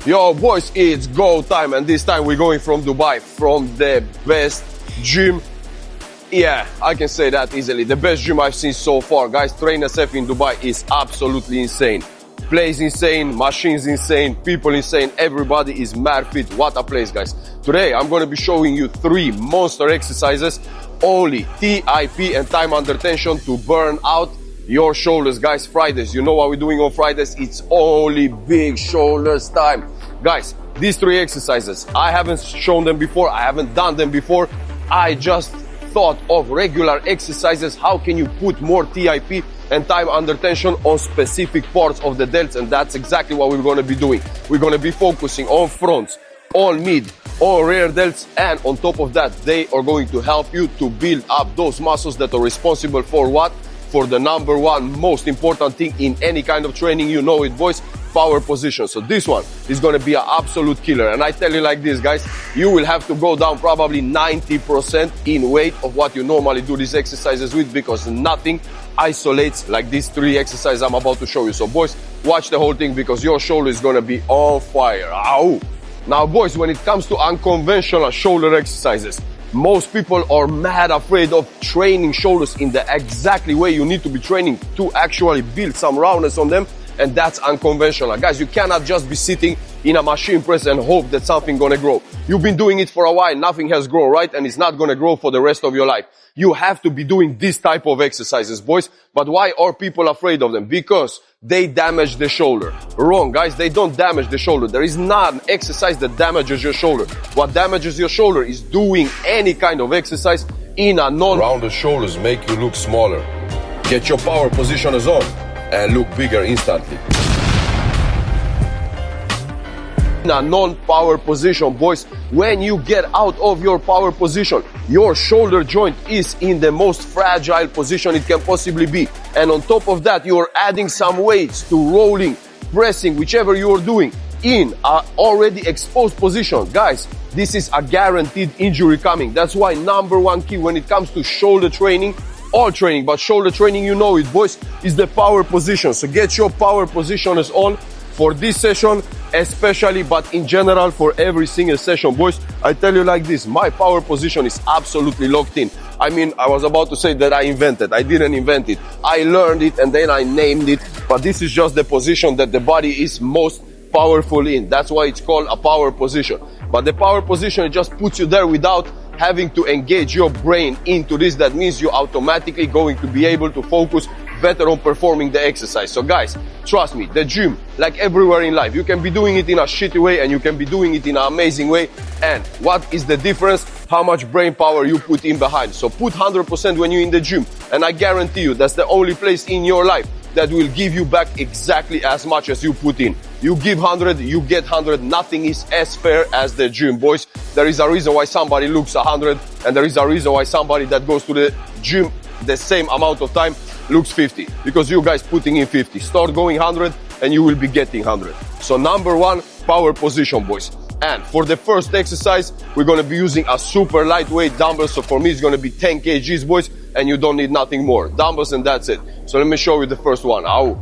Yo boys, it's go time, and this time we're going from Dubai, from the best gym. Yeah, I can say that easily. The best gym I've seen so far. Guys, Train SF in Dubai is absolutely insane. Place insane, machines insane, people insane, everybody is mad fit. What a place, guys. Today I'm going to be showing you 3 monster exercises, only TIP and time under tension, to burn out your shoulders. Guys, Fridays, you know what we're doing on Fridays? It's only big shoulders time. Guys, these 3 exercises, I haven't shown them before, I haven't done them before. I just thought of regular exercises. How can you put more TIP and time under tension on specific parts of the delts? And that's exactly what we're going to be doing. We're going to be focusing on fronts, on mid, on rear delts, and on top of that, they are going to help you to build up those muscles that are responsible for what? For the number 1 most important thing in any kind of training. You know it, boys, power position. So this one is going to be an absolute killer. And I tell you like this, guys, you will have to go down probably 90% in weight of what you normally do these exercises with, because nothing isolates like these 3 exercises I'm about to show you. So boys, watch the whole thing, because your shoulder is going to be on fire. Ow! Now boys, when it comes to unconventional shoulder exercises, most people are mad afraid of training shoulders in the exactly way you need to be training to actually build some roundness on them, and that's unconventional. Guys, you cannot just be sitting in a machine press and hope that something gonna grow. You've been doing it for a while, nothing has grown, right? And it's not gonna grow for the rest of your life. You have to be doing this type of exercises, boys. But why are people afraid of them? Because they damage the shoulder. Wrong, guys, they don't damage the shoulder. There is not an exercise that damages your shoulder. What damages your shoulder is doing any kind of exercise in a rounded shoulders make you look smaller. Get your power positioners on and look bigger instantly. In a non-power position, boys, when you get out of your power position, your shoulder joint is in the most fragile position it can possibly be. And on top of that, you're adding some weights to rolling, pressing, whichever you're doing in an already exposed position. Guys, this is a guaranteed injury coming. That's why number 1 key when it comes to shoulder training, all training, but shoulder training, you know it, boys, is the power position. So get your power positioners on for this session especially, but in general for every single session, boys. I tell you like this, my power position is absolutely locked in. I mean, I was about to say that I invented. I didn't invent it. I learned it and then I named it, but this is just the position that the body is most powerful in. That's why it's called a power position. But the power position, it just puts you there without having to engage your brain into this. That means you're automatically going to be able to focus better on performing the exercise. So guys, trust me, the gym, like everywhere in life, you can be doing it in a shitty way and you can be doing it in an amazing way. And what is the difference? How much brain power you put in behind. So put 100% when you're in the gym, and I guarantee you that's the only place in your life that will give you back exactly as much as you put in. You give 100, you get 100. Nothing is as fair as the gym, boys. There is a reason why somebody looks 100, and there is a reason why somebody that goes to the gym the same amount of time looks 50, because you guys putting in 50. Start going 100 and you will be getting 100. So number 1, power position, boys. And for the first exercise, we're going to be using a super lightweight dumbbell. So for me, it's going to be 10 kgs, boys, and you don't need nothing more. Dumbbells and that's it. So let me show you the first one. Ow.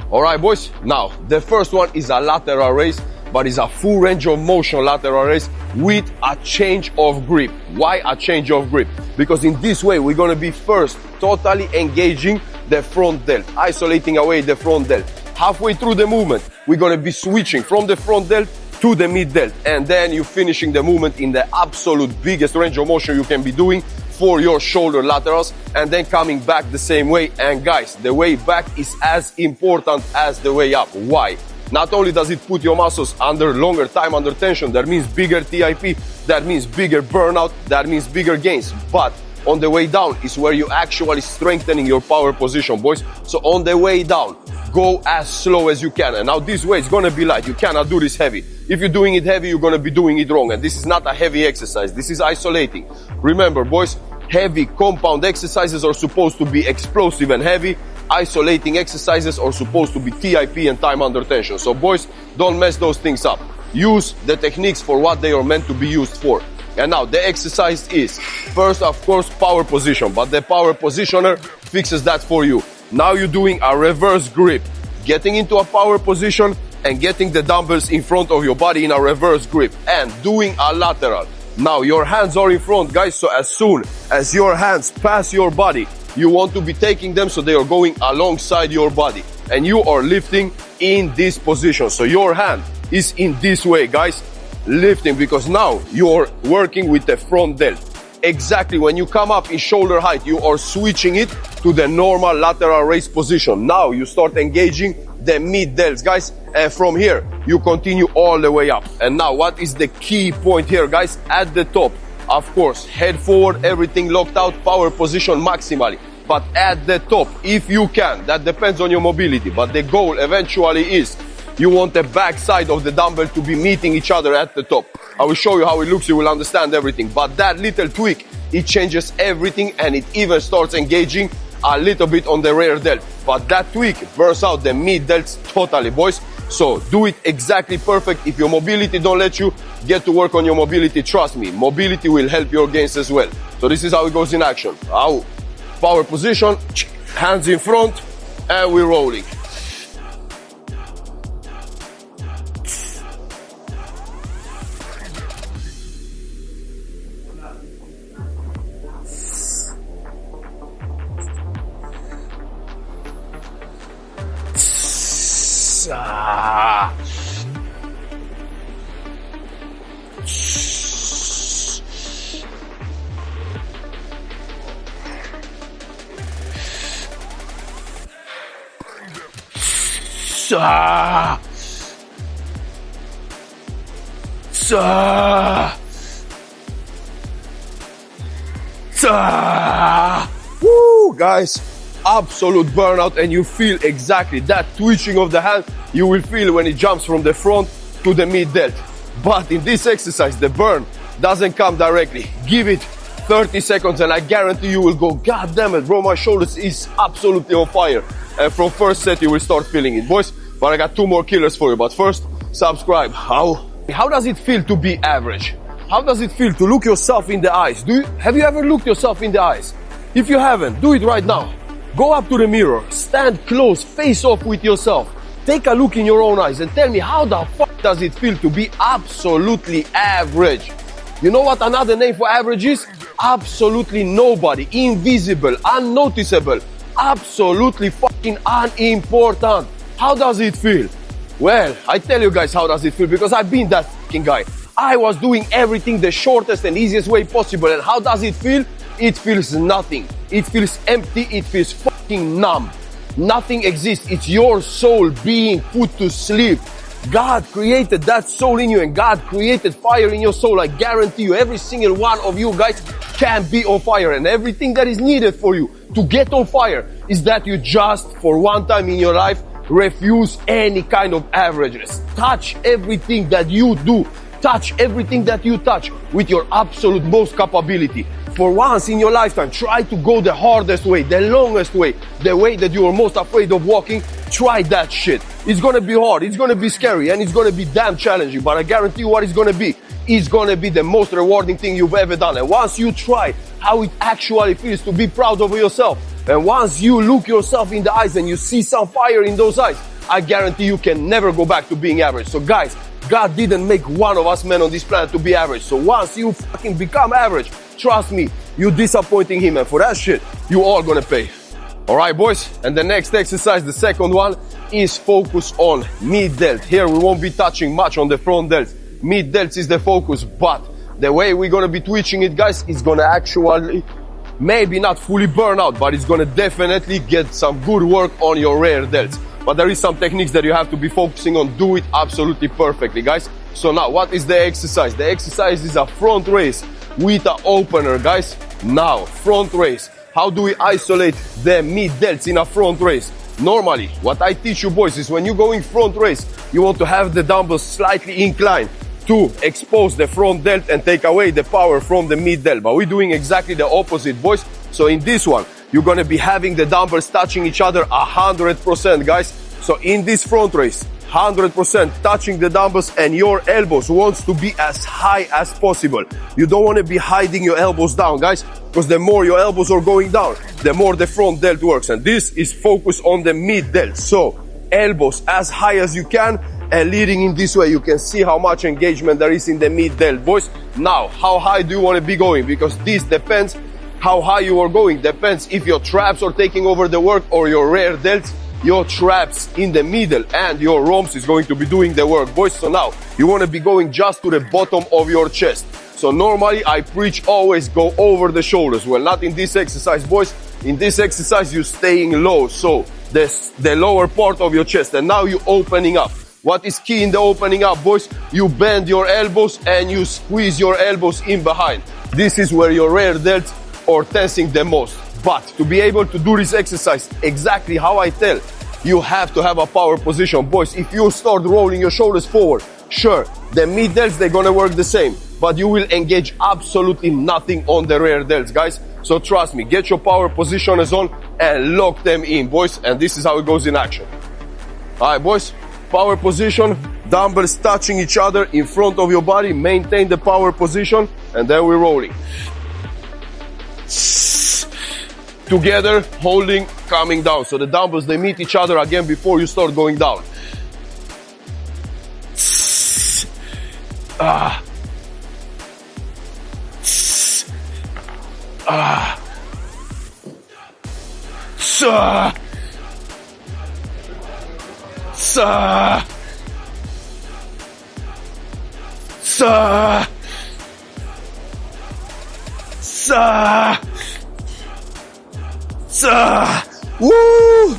All right, boys. Now, the first one is a lateral raise, but it's a full range of motion lateral raise with a change of grip. Why a change of grip? Because in this way, we're going to be first totally engaging the front delt, isolating away the front delt. Halfway through the movement, we're going to be switching from the front delt to the mid delt, and then you're finishing the movement in the absolute biggest range of motion you can be doing for your shoulder laterals, and then coming back the same way. And guys, the way back is as important as the way up. Why? Not only does it put your muscles under longer time under tension, that means bigger TIP, that means bigger burnout, that means bigger gains, but on the way down is where you're actually strengthening your power position, boys. So on the way down, go as slow as you can. And now this way it's going to be light. You cannot do this heavy. If you're doing it heavy, you're going to be doing it wrong. And this is not a heavy exercise. This is isolating. Remember, boys, heavy compound exercises are supposed to be explosive and heavy. Isolating exercises are supposed to be TIP and time under tension. So boys, don't mess those things up. Use the techniques for what they are meant to be used for. And now the exercise is, first, of course, power position, but the power positioner fixes that for you. Now you're doing a reverse grip, getting into a power position and getting the dumbbells in front of your body in a reverse grip and doing a lateral. Now your hands are in front, guys, so as soon as your hands pass your body, you want to be taking them so they are going alongside your body, and you are lifting in this position. So your hand is in this way, guys, lifting, because now you're working with the front delt. Exactly, when you come up in shoulder height, you are switching it to the normal lateral raise position. Now you start engaging the mid delts, guys, and from here you continue all the way up. And now what is the key point here, guys? At the top, of course, head forward, everything locked out, power position maximally. But at the top, if you can, that depends on your mobility, but the goal eventually is you want the back side of the dumbbell to be meeting each other at the top. I will show you how it looks, you will understand everything. But that little tweak, it changes everything, and it even starts engaging a little bit on the rear delt. But that tweak burns out the mid delts totally, boys. So do it exactly perfect. If your mobility don't let you, get to work on your mobility. Trust me, mobility will help your gains as well. So this is how it goes in action. Ow. Power position, hands in front, and we're rolling. Ah. Ah. Woo, guys, absolute burnout, and you feel exactly that twitching of the hand you will feel when it jumps from the front to the mid delt. But in this exercise, the burn doesn't come directly. Give it 30 seconds and I guarantee you will go, God damn it, bro, my shoulders is absolutely on fire. And from first set, you will start feeling it, boys. But I got 2 more killers for you. But first, subscribe. How does it feel to be average? How does it feel to look yourself in the eyes? Have you ever looked yourself in the eyes? If you haven't, do it right now. Go up to the mirror, stand close, face off with yourself. Take a look in your own eyes and tell me, how the fuck does it feel to be absolutely average? You know what another name for average is? Absolutely nobody, invisible, unnoticeable, absolutely fucking unimportant. How does it feel? Well, I tell you guys how does it feel, because I've been that fucking guy. I was doing everything the shortest and easiest way possible, and how does it feel? It feels nothing. It feels empty, it feels fucking numb. Nothing exists. It's your soul being put to sleep. God created that soul in you, and God created fire in your soul. I guarantee you, every single one of you guys can be on fire, and everything that is needed for you to get on fire is that you just, for one time in your life, refuse any kind of averageness. Touch everything that you do. Touch everything that you touch with your absolute most capability. For once in your lifetime, try to go the hardest way, the longest way, the way that you are most afraid of walking. Try that shit. It's gonna be hard, it's gonna be scary, and it's gonna be damn challenging, but I guarantee you what it's gonna be. It's gonna be the most rewarding thing you've ever done. And once you try how it actually feels to be proud of yourself, and once you look yourself in the eyes and you see some fire in those eyes, I guarantee you can never go back to being average. So guys, God didn't make one of us men on this planet to be average. So once you fucking become average, trust me, you're disappointing him, and for that shit, you all gonna pay. Alright, boys, and the next exercise, the second one, is focus on mid delt. Here we won't be touching much on the front delt. Mid delts is the focus, but the way we're gonna be twitching it, guys, is gonna actually maybe not fully burn out, but it's gonna definitely get some good work on your rear delts. But there is some techniques that you have to be focusing on. Do it absolutely perfectly, guys. So now, what is the exercise? The exercise is a front raise with an opener, guys. Now, front raise. How do we isolate the mid delts in a front raise? Normally, what I teach you boys is when you go in front raise, you want to have the dumbbells slightly inclined to expose the front delt and take away the power from the mid delt. But we're doing exactly the opposite, boys. So in this one, you're gonna be having the dumbbells touching each other 100%, guys. So in this front raise, 100% touching the dumbbells, and your elbows wants to be as high as possible. You don't want to be hiding your elbows down, guys, because the more your elbows are going down, the more the front delt works. And this is focused on the mid delt. So elbows as high as you can, and leading in this way. You can see how much engagement there is in the mid delt, boys. Now, how high do you want to be going? Because this depends how high you are going. Depends if your traps are taking over the work or your rear delts. Your traps in the middle and your ROMs is going to be doing the work, boys. So now you want to be going just to the bottom of your chest. So normally I preach always go over the shoulders. Well, not in this exercise, boys. In this exercise you're staying low, so the lower part of your chest, and now you're opening up. What is key in the opening up, boys? You bend your elbows and you squeeze your elbows in behind. This is where your rear delts are tensing the most. But to be able to do this exercise exactly how I tell, you have to have a power position, boys. If you start rolling your shoulders forward, sure, the mid delts, they're gonna work the same, but you will engage absolutely nothing on the rear delts, guys. So trust me, get your power positioners on and lock them in, boys. And this is how it goes in action. All right, boys, power position, dumbbells touching each other in front of your body, maintain the power position, and then we're rolling. Together, holding, coming down. So the dumbbells, they meet each other again before you start going down. Ah. Ah. Sa. Sa. Sa. Sa. Woo!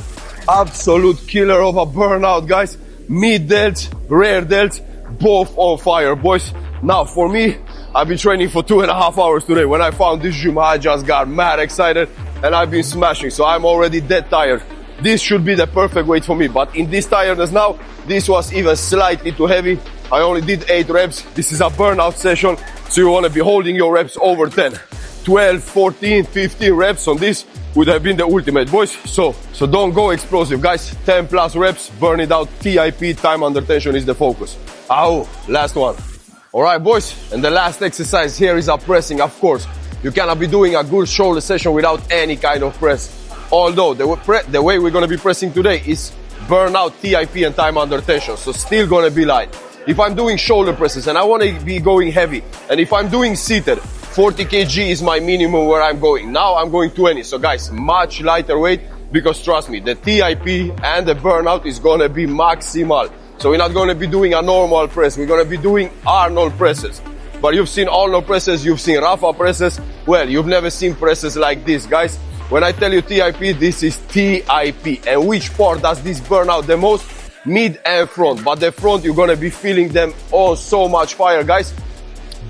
Absolute killer of a burnout, guys. Mid delts, rear delts, both on fire, boys. Now for me, I've been training for 2.5 hours today. When I found this gym, I just got mad excited and I've been smashing, so I'm already dead tired. This should be the perfect weight for me, but in this tiredness now, this was even slightly too heavy. I only did 8 reps. This is a burnout session, so you want to be holding your reps over 10. 12, 14, 15 reps on this would have been the ultimate, boys. So don't go explosive, guys. 10 plus reps, burn it out. TIP, time under tension, is the focus. Ow, last one. All right, boys, and the last exercise here is a pressing. Of course, you cannot be doing a good shoulder session without any kind of press. Although the way we're gonna be pressing today is burn out TIP and time under tension, so still gonna be light. If I'm doing shoulder presses and I wanna be going heavy, and if I'm doing seated, 40 kg is my minimum where I'm going. Now I'm going 20. So guys, much lighter weight, because trust me, the TIP and the burnout is gonna be maximal. So we're not gonna be doing a normal press. We're gonna be doing Arnold presses. But you've seen Arnold presses, you've seen Rafa presses. Well, you've never seen presses like this, guys. When I tell you TIP, this is TIP. And which part does this burn out the most? Mid and front. But the front, you're gonna be feeling them all so much fire, guys.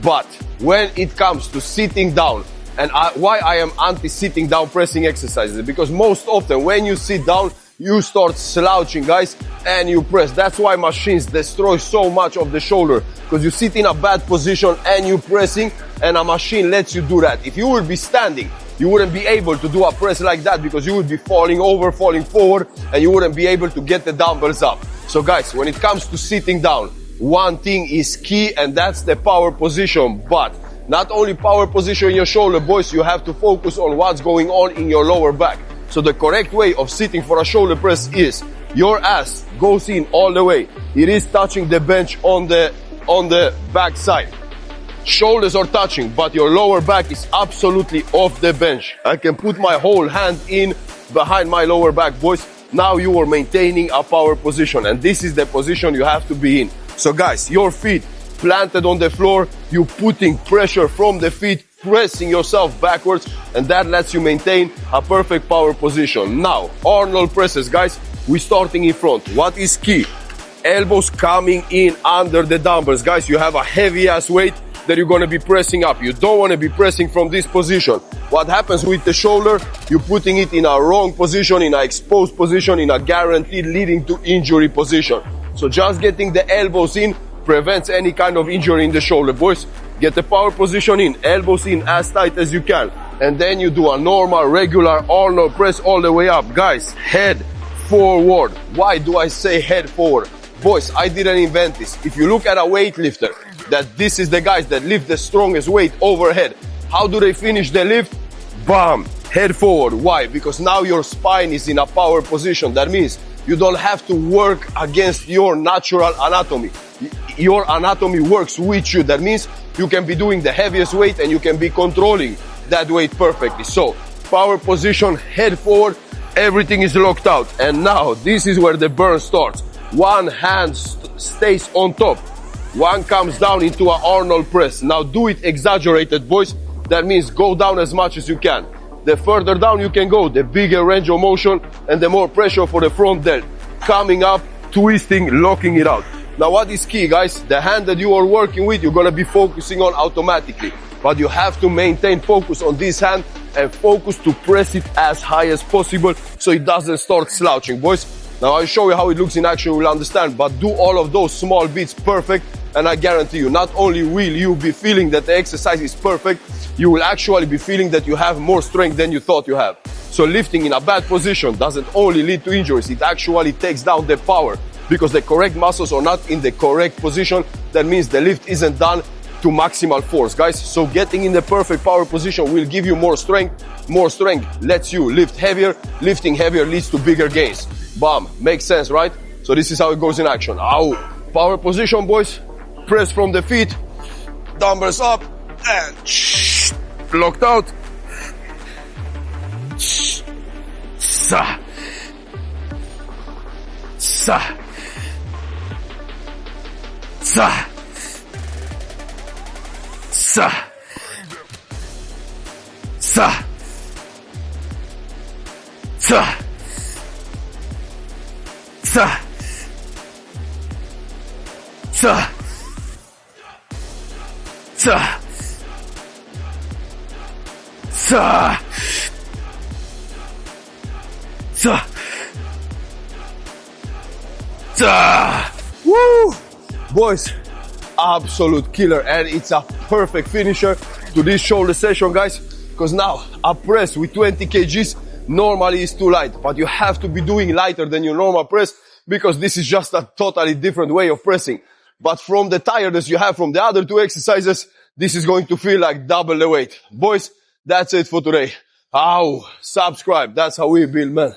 But when it comes to sitting down, and why I am anti-sitting down pressing exercises, because most often when you sit down, you start slouching, guys, and you press. That's why machines destroy so much of the shoulder, because you sit in a bad position and you pressing, and a machine lets you do that. If you would be standing, you wouldn't be able to do a press like that, because you would be falling over, falling forward, and you wouldn't be able to get the dumbbells up. So guys, when it comes to sitting down, one thing is key, and that's the power position. But not only power position in your shoulder, boys, you have to focus on what's going on in your lower back. So the correct way of sitting for a shoulder press is your ass goes in all the way. It is touching the bench on the back side. Shoulders are touching, but your lower back is absolutely off the bench. I can put my whole hand in behind my lower back, boys. Now you are maintaining a power position, and this is the position you have to be in. So guys, your feet planted on the floor, you putting pressure from the feet, pressing yourself backwards, and that lets you maintain a perfect power position. Now, Arnold presses, guys, we're starting in front. What is key? Elbows coming in under the dumbbells. Guys, you have a heavy ass weight that you're gonna be pressing up. You don't wanna be pressing from this position. What happens with the shoulder? You're putting it in a wrong position, in an exposed position, in a guaranteed leading to injury position. So just getting the elbows in prevents any kind of injury in the shoulder, boys. Get the power position in, elbows in as tight as you can. And then you do a normal, regular Arnold press all the way up. Guys, head forward. Why do I say head forward? Boys, I didn't invent this. If you look at a weightlifter, that this is the guys that lift the strongest weight overhead. How do they finish the lift? Bam! Head forward. Why? Because now your spine is in a power position. That means You don't have to work against your natural anatomy. Your anatomy works with you. That means you can be doing the heaviest weight and you can be controlling that weight perfectly. So, power position, head forward, everything is locked out. And now, this is where the burn starts. One hand stays on top. One comes down into an Arnold press. Now do it exaggerated, boys. That means go down as much as you can. The further down you can go, the bigger range of motion and the more pressure for the front delt. Coming up, twisting, locking it out. Now what is key, guys? The hand that you are working with, you're gonna be focusing on automatically. But you have to maintain focus on this hand and focus to press it as high as possible so it doesn't start slouching, boys. Now I'll show you how it looks in action, you'll understand, but do all of those small bits perfect and I guarantee you, not only will you be feeling that the exercise is perfect, you will actually be feeling that you have more strength than you thought you have. So lifting in a bad position doesn't only lead to injuries, it actually takes down the power because the correct muscles are not in the correct position. That means the lift isn't done to maximal force, guys. So getting in the perfect power position will give you more strength. More strength lets you lift heavier. Lifting heavier leads to bigger gains. Bam, makes sense, right? So this is how it goes in action. Ow. Power position, boys. Press from the feet, dumbbells up, and locked out. Sa. Sa. Sa. Sa. Sa. Sa. Sa. Sa. Sa. Sa. Sa. Sa. Woo! Boys, absolute killer, and it's a perfect finisher to this shoulder session, guys, because now a press with 20 kgs normally is too light, but you have to be doing lighter than your normal press because this is just a totally different way of pressing. But from the tiredness you have from the other two exercises, this is going to feel like double the weight. Boys, that's it for today. Ow, subscribe. That's how we build, man.